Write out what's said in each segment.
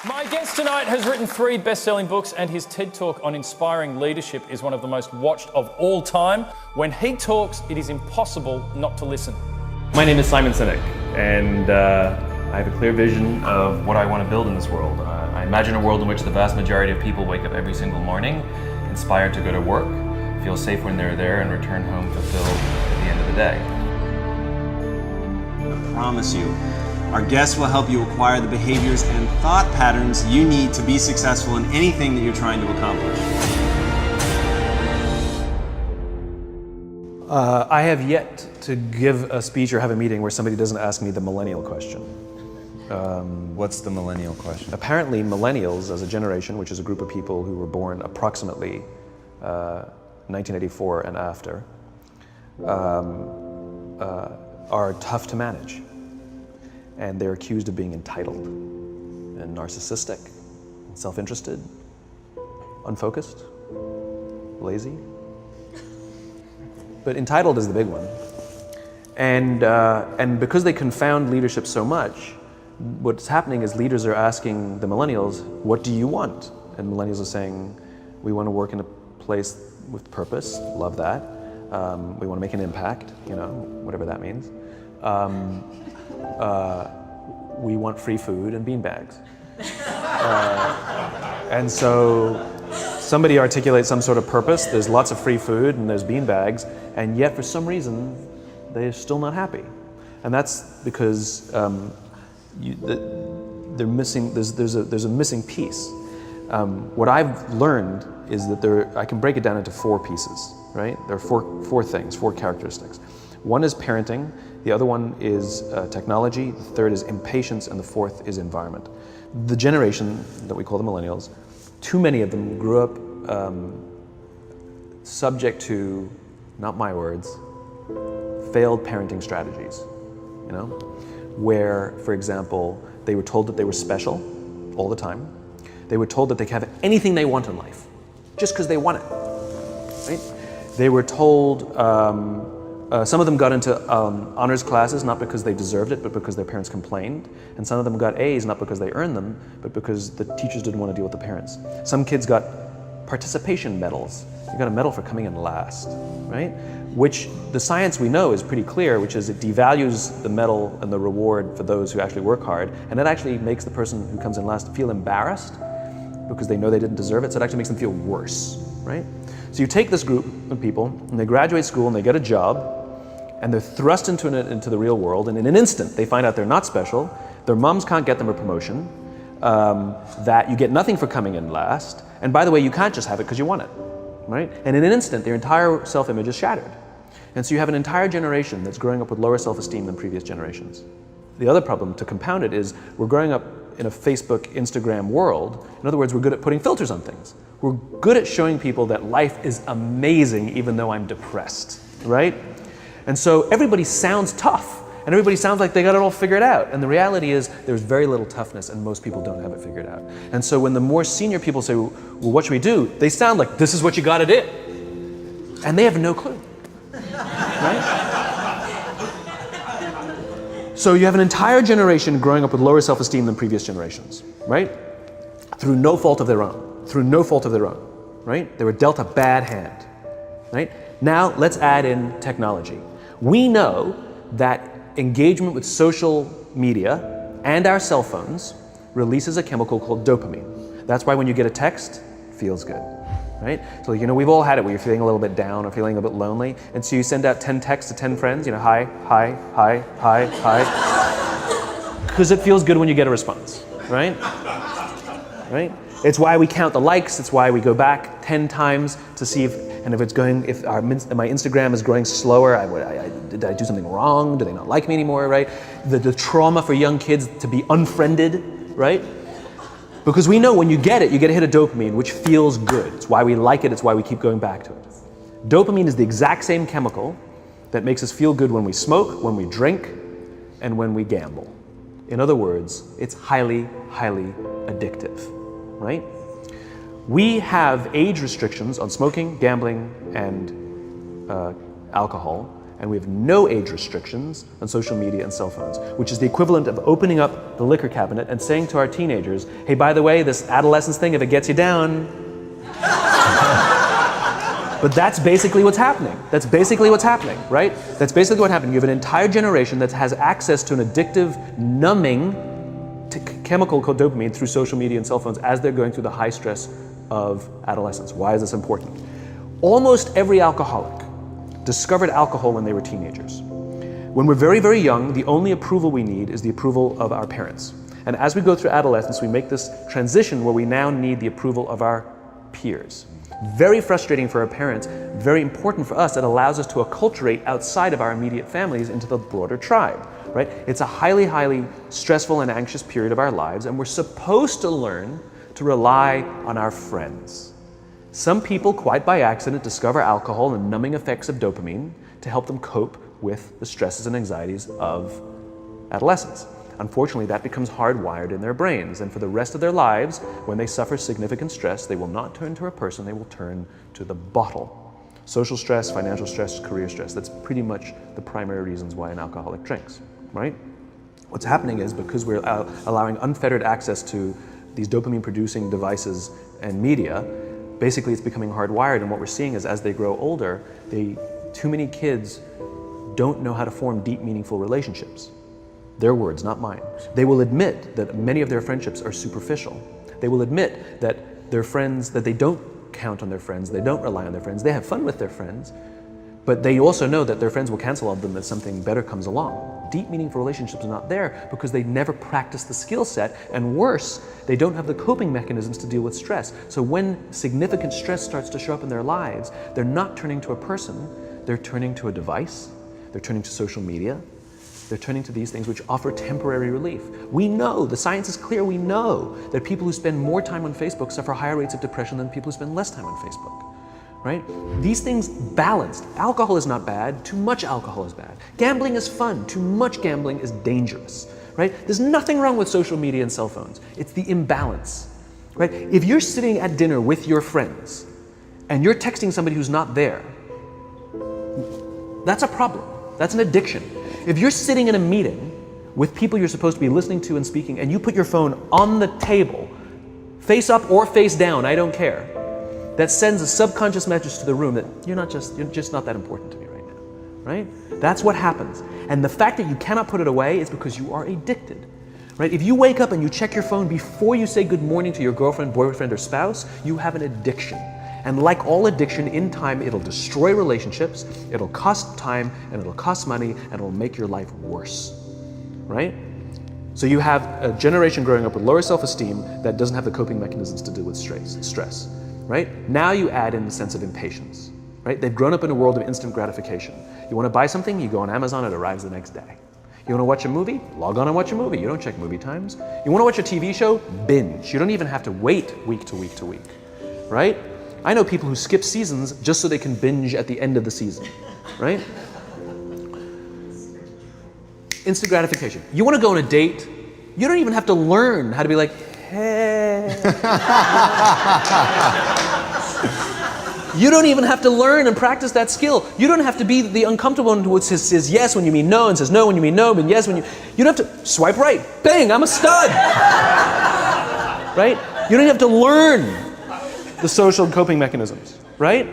My guest tonight has written 3 best-selling books, and his TED Talk on inspiring leadership is one of the most watched of all time. When he talks, it is impossible not to listen. My name is Simon Sinek, and I have a clear vision of what I want to build in this world. I imagine a world in which the vast majority of people wake up every single morning inspired to go to work, feel safe when they're there, and return home fulfilled at the end of the day. I promise you, our guests will help you acquire the behaviors and thought patterns you need to be successful in anything that you're trying to accomplish. I have yet to give a speech or have a meeting where somebody doesn't ask me the millennial question. What's the millennial question? Apparently, millennials as a generation, which is a group of people who were born approximately 1984 and after, are tough to manage. And they're accused of being entitled and narcissistic, self-interested, unfocused, lazy. But entitled is the big one. And because they confound leadership so much, what's happening is leaders are asking the millennials, what do you want? And millennials are saying, we want to work in a place with purpose, love that. We want to make an impact, whatever that means. We want free food and beanbags. And so somebody articulates some sort of purpose, there's lots of free food and there's beanbags, and yet for some reason they're still not happy. And that's because they're missing, there's a missing piece. What I've learned is that I can break it down into 4 pieces, right? There are four things, 4 characteristics. One is parenting, the other one is technology, the third is impatience, and the fourth is environment. The generation that we call the millennials, too many of them grew up subject to, not my words, failed parenting strategies, where, for example, they were told that they were special all the time. They were told that they could have anything they want in life, just because they want it, right? They were told, some of them got into honors classes, not because they deserved it, but because their parents complained. And some of them got A's, not because they earned them, but because the teachers didn't want to deal with the parents. Some kids got participation medals. You got a medal for coming in last, right? Which the science we know is pretty clear, which is it devalues the medal and the reward for those who actually work hard. And it actually makes the person who comes in last feel embarrassed because they know they didn't deserve it. So it actually makes them feel worse, right? So you take this group of people and they graduate school and they get a job, and they're thrust into the real world, and in an instant they find out they're not special, their moms can't get them a promotion, that you get nothing for coming in last, and by the way, you can't just have it because you want it, right? And in an instant, their entire self-image is shattered. And so you have an entire generation that's growing up with lower self-esteem than previous generations. The other problem, to compound it, is we're growing up in a Facebook, Instagram world. In other words, we're good at putting filters on things. We're good at showing people that life is amazing even though I'm depressed, right? And so everybody sounds tough, and everybody sounds like they got it all figured out. And the reality is there's very little toughness, and most people don't have it figured out. And so when the more senior people say, well, what should we do? They sound like, this is what you gotta do. And they have no clue, right? So you have an entire generation growing up with lower self-esteem than previous generations, right? Through no fault of their own, right? They were dealt a bad hand, right? Now let's add in technology. We know that engagement with social media and our cell phones releases a chemical called dopamine. That's why when you get a text, it feels good, right? So we've all had it where you're feeling a little bit down or feeling a bit lonely, and so you send out 10 texts to 10 friends, hi, hi, hi, hi, hi, because it feels good when you get a response, right? Right? It's why we count the likes, it's why we go back 10 times to see if my Instagram is growing slower, did I do something wrong? Do they not like me anymore, right? The trauma for young kids to be unfriended, right? Because we know when you get a hit of dopamine, which feels good. It's why we like it, it's why we keep going back to it. Dopamine is the exact same chemical that makes us feel good when we smoke, when we drink, and when we gamble. In other words, it's highly, highly addictive, right? We have age restrictions on smoking, gambling, and alcohol and we have no age restrictions on social media and cell phones, which is the equivalent of opening up the liquor cabinet and saying to our teenagers, hey, by the way, this adolescence thing, if it gets you down. But that's basically what's happening. That's basically what's happening, right? That's basically what happened. You have an entire generation that has access to an addictive, numbing chemical called dopamine through social media and cell phones as they're going through the high stress of adolescence. Why is this important? Almost every alcoholic discovered alcohol when they were teenagers. When we're very, very young, the only approval we need is the approval of our parents. And as we go through adolescence, we make this transition where we now need the approval of our peers. Very frustrating for our parents, very important for us. It allows us to acculturate outside of our immediate families into the broader tribe, right? It's a highly, highly stressful and anxious period of our lives, and we're supposed to learn to rely on our friends. Some people, quite by accident, discover alcohol and numbing effects of dopamine to help them cope with the stresses and anxieties of adolescence. Unfortunately, that becomes hardwired in their brains, and for the rest of their lives, when they suffer significant stress, they will not turn to a person, they will turn to the bottle. Social stress, financial stress, career stress, that's pretty much the primary reasons why an alcoholic drinks, right? What's happening is because we're allowing unfettered access to these dopamine-producing devices and media, basically it's becoming hardwired, and what we're seeing is as they grow older, too many kids don't know how to form deep, meaningful relationships. Their words, not mine. They will admit that many of their friendships are superficial. They will admit that their friends, that they don't count on their friends, they don't rely on their friends, they have fun with their friends, but they also know that their friends will cancel on them if something better comes along. Deep, meaningful relationships are not there because they never practice the skill set, and worse, they don't have the coping mechanisms to deal with stress. So when significant stress starts to show up in their lives, they're not turning to a person, they're turning to a device, they're turning to social media, they're turning to these things which offer temporary relief. We know, the science is clear, we know that people who spend more time on Facebook suffer higher rates of depression than people who spend less time on Facebook, right? These things balanced. Alcohol is not bad, too much alcohol is bad. Gambling is fun, too much gambling is dangerous, right? There's nothing wrong with social media and cell phones. It's the imbalance, right? If you're sitting at dinner with your friends and you're texting somebody who's not there, that's a problem. That's an addiction. If you're sitting in a meeting with people you're supposed to be listening to and speaking, and you put your phone on the table, face up or face down, I don't care, that sends a subconscious message to the room that you're just not that important to me right now, right? That's what happens. And the fact that you cannot put it away is because you are addicted, right? If you wake up and you check your phone before you say good morning to your girlfriend, boyfriend, or spouse, you have an addiction. And like all addiction, in time, it'll destroy relationships, it'll cost time, and it'll cost money, and it'll make your life worse, right? So you have a generation growing up with lower self-esteem that doesn't have the coping mechanisms to deal with stress, right? Now you add in the sense of impatience, right? They've grown up in a world of instant gratification. You want to buy something, you go on Amazon, it arrives the next day. You want to watch a movie? Log on and watch a movie. You don't check movie times. You want to watch a TV show? Binge. You don't even have to wait week to week to week, right? I know people who skip seasons just so they can binge at the end of the season, right? Instant gratification. You want to go on a date, you don't even have to learn how to be like, hey. You don't even have to learn and practice that skill. You don't have to be the uncomfortable one who says yes when you mean no and says no when you mean no, but yes when you don't have to swipe right. Bang, I'm a stud. Right? You don't have to learn the social coping mechanisms, right?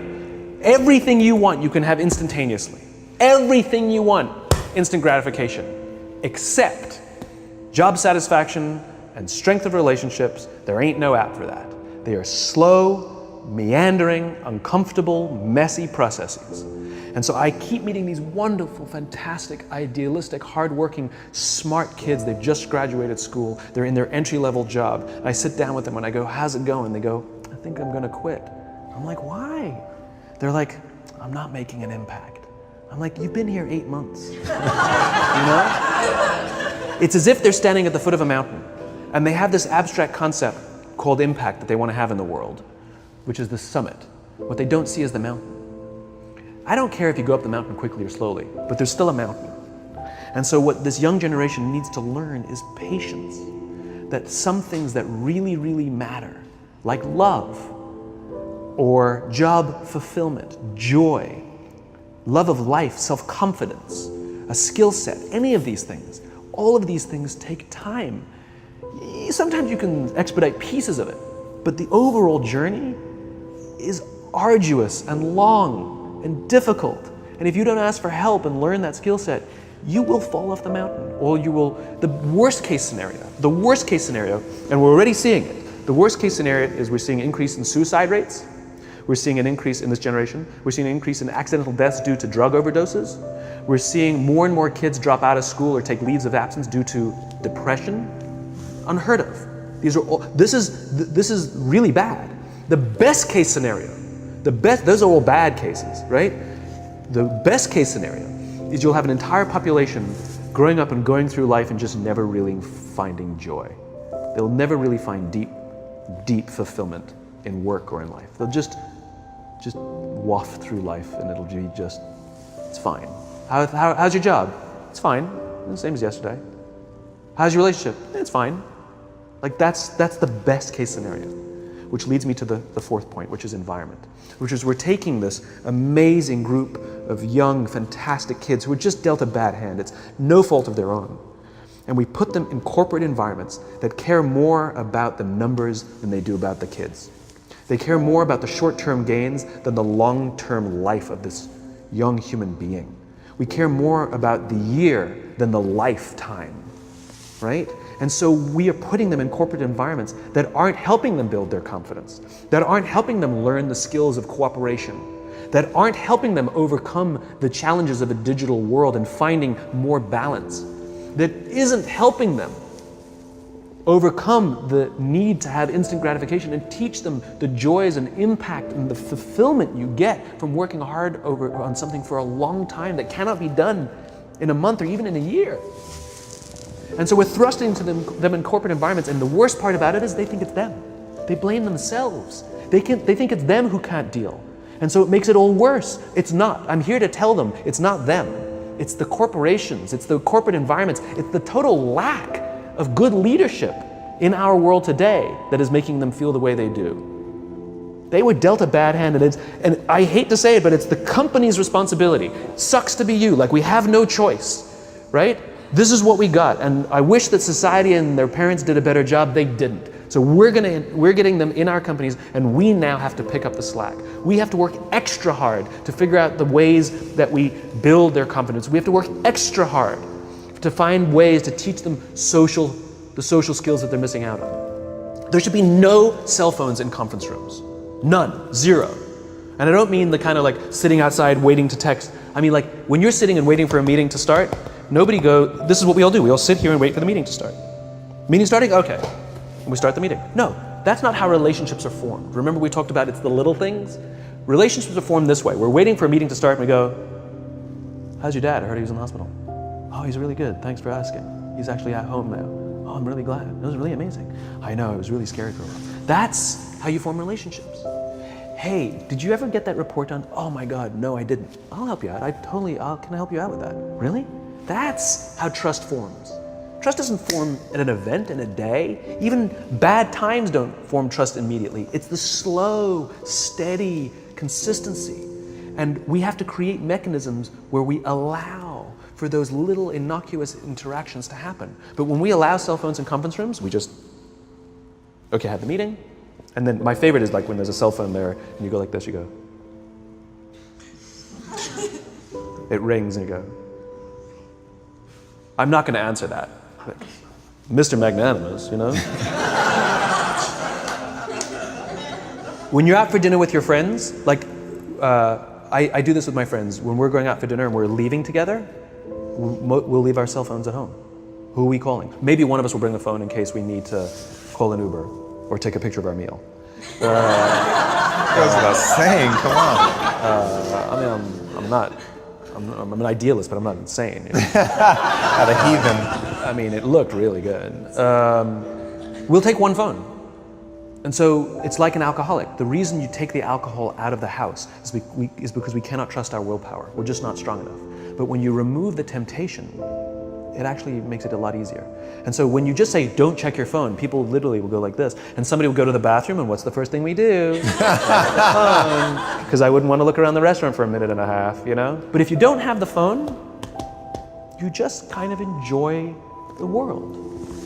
Everything you want, you can have instantaneously. Everything you want, instant gratification, except job satisfaction and strength of relationships. There ain't no app for that. They are slow, meandering, uncomfortable, messy processes. And so I keep meeting these wonderful, fantastic, idealistic, hardworking, smart kids. They've just graduated school. They're in their entry-level job. I sit down with them and I go, how's it going? They go, I think I'm gonna quit. I'm like, why? They're like, I'm not making an impact. I'm like, you've been here 8 months. You know? It's as if they're standing at the foot of a mountain and they have this abstract concept called impact that they want to have in the world, which is the summit. What they don't see is the mountain. I don't care if you go up the mountain quickly or slowly, but there's still a mountain. And so what this young generation needs to learn is patience. That some things that really, really matter, like love, or job fulfillment, joy, love of life, self-confidence, a skill set, any of these things. All of these things take time. Sometimes you can expedite pieces of it, but the overall journey is arduous and long and difficult. And if you don't ask for help and learn that skill set, you will fall off the mountain, or you will, the worst case scenario, and we're already seeing it, the worst case scenario is we're seeing an increase in suicide rates, we're seeing an increase in this generation, we're seeing an increase in accidental deaths due to drug overdoses, we're seeing more and more kids drop out of school or take leaves of absence due to depression. Unheard of. These are all, this is really bad. The best case scenario, those are all bad cases, right? The best case scenario is you'll have an entire population growing up and going through life and just never really finding joy. They'll never really find deep fulfillment in work or in life. They'll just waft through life and it'll be just, it's fine. How's your job? It's fine, the same as yesterday. How's your relationship? It's fine. Like that's the best case scenario, which leads me to the fourth point, which is environment, which is we're taking this amazing group of young, fantastic kids who were just dealt a bad hand. It's no fault of their own. And we put them in corporate environments that care more about the numbers than they do about the kids. They care more about the short-term gains than the long-term life of this young human being. We care more about the year than the lifetime, right? And so we are putting them in corporate environments that aren't helping them build their confidence, that aren't helping them learn the skills of cooperation, that aren't helping them overcome the challenges of a digital world and finding more balance, that isn't helping them overcome the need to have instant gratification and teach them the joys and impact and the fulfillment you get from working hard on something for a long time that cannot be done in a month or even in a year. And so we're thrusting to them in corporate environments, and the worst part about it is they think it's them. They blame themselves. They think it's them who can't deal. And so it makes it all worse. It's not. I'm here to tell them it's not them. It's the corporations, it's the corporate environments, it's the total lack of good leadership in our world today that is making them feel the way they do. They were dealt a bad hand, and I hate to say it, but it's the company's responsibility. It sucks to be you, like we have no choice, right? This is what we got, and I wish that society and their parents did a better job. They didn't. So we're getting them in our companies, and we now have to pick up the slack. We have to work extra hard to figure out the ways that we build their confidence. We have to work extra hard to find ways to teach them the social skills that they're missing out on. There should be no cell phones in conference rooms. None. Zero. And I don't mean the kind of like sitting outside waiting to text. I mean like when you're sitting and waiting for a meeting to start, this is what we all do. We all sit here and wait for the meeting to start. Meeting starting? Okay. And we start the meeting. No, that's not how relationships are formed. Remember we talked about it's the little things? Relationships are formed this way. We're waiting for a meeting to start and we go, how's your dad? I heard he was in the hospital. Oh, he's really good. Thanks for asking. He's actually at home now. Oh, I'm really glad. It was really amazing. I know, it was really scary for a while. That's how you form relationships. Hey, did you ever get that report done? Oh my God, no, I didn't. I'll help you out. Can I help you out with that? Really? That's how trust forms. Trust doesn't form at an event in a day. Even bad times don't form trust immediately. It's the slow, steady consistency. And we have to create mechanisms where we allow for those little innocuous interactions to happen. But when we allow cell phones in conference rooms, we just, okay, have the meeting. And then my favorite is like when there's a cell phone there and you go like this, you go. It rings and you go. I'm not going to answer that. Like, Mr. Magnanimous, you know? When you're out for dinner with your friends, like I do this with my friends. When we're going out for dinner and we're leaving together, we'll leave our cell phones at home. Who are we calling? Maybe one of us will bring the phone in case we need to call an Uber or take a picture of our meal. That goes without saying, come on. I'm an idealist, but I'm not insane. You know? Not a heathen. I mean, it looked really good. We'll take one phone. And so it's like an alcoholic. The reason you take the alcohol out of the house is because we cannot trust our willpower. We're just not strong enough. But when you remove the temptation, it actually makes it a lot easier. And so when you just say, don't check your phone, people literally will go like this. And somebody will go to the bathroom, and what's the first thing we do? Because I wouldn't want to look around the restaurant for a minute and a half, you know? But if you don't have the phone, you just kind of enjoy the world.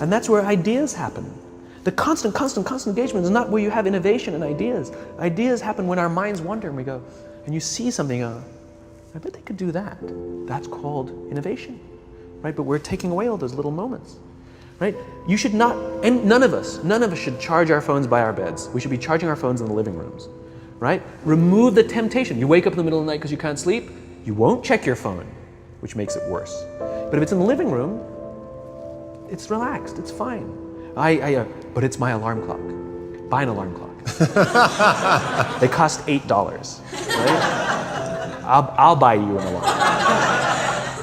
And that's where ideas happen. The constant engagement is not where you have innovation and ideas. Ideas happen when our minds wander and we go, and you see something, I bet they could do that. That's called innovation, right? But we're taking away all those little moments, right? You should not, and none of us should charge our phones by our beds. We should be charging our phones in the living rooms, right? Remove the temptation. You wake up in the middle of the night because you can't sleep, you won't check your phone, which makes it worse. But if it's in the living room, it's relaxed, it's fine. But it's my alarm clock. Buy an alarm clock. They cost $8, right? I'll buy you an alarm,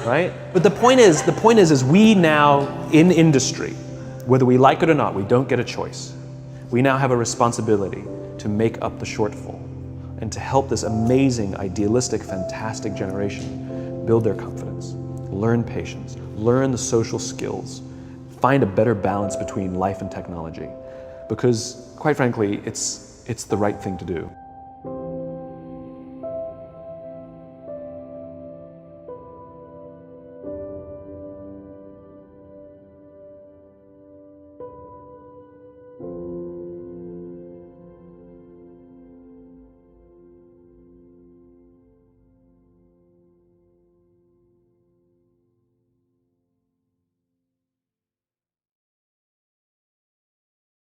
right? But the point is we now in industry, whether we like it or not, we don't get a choice. We now have a responsibility to make up the shortfall and to help this amazing, idealistic, fantastic generation build their confidence, learn patience, learn the social skills, find a better balance between life and technology. Because quite frankly, it's the right thing to do.